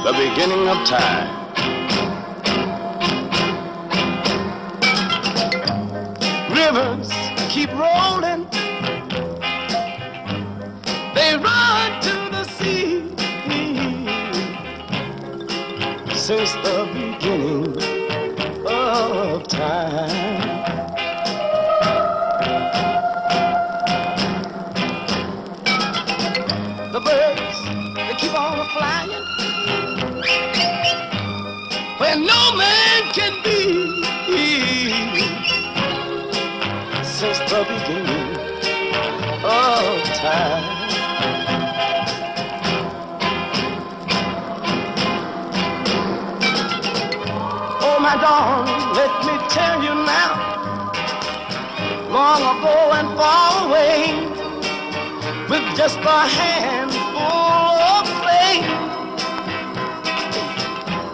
the beginning of time. Rivers keep rolling, they run to the sea. Since the beginning of time. The birds, they keep on flying where no man can be. Since the beginning of time. Oh my darling, let me tell you now, long ago and far away, with just a handful of faith,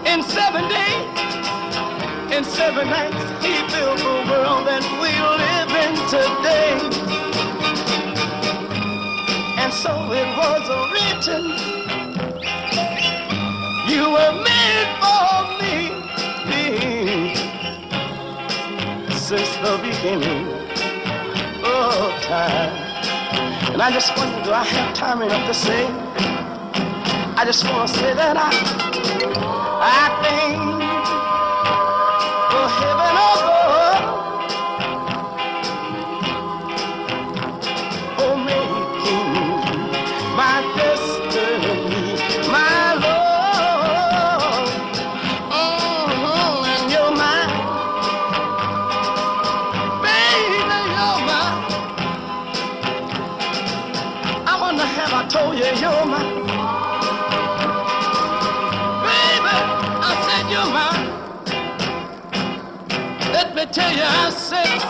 in 7 days, in 7 nights, he built the world that we live in today. And so it was written, you were made for me, since the beginning of time. And I just wonder, do I have time enough to say? I just want to say that I think for heaven above, for making my destiny, my love. And you're mine, baby, you're mine. I wonder have I told you you're mine. You're mine. Let me tell you, I said,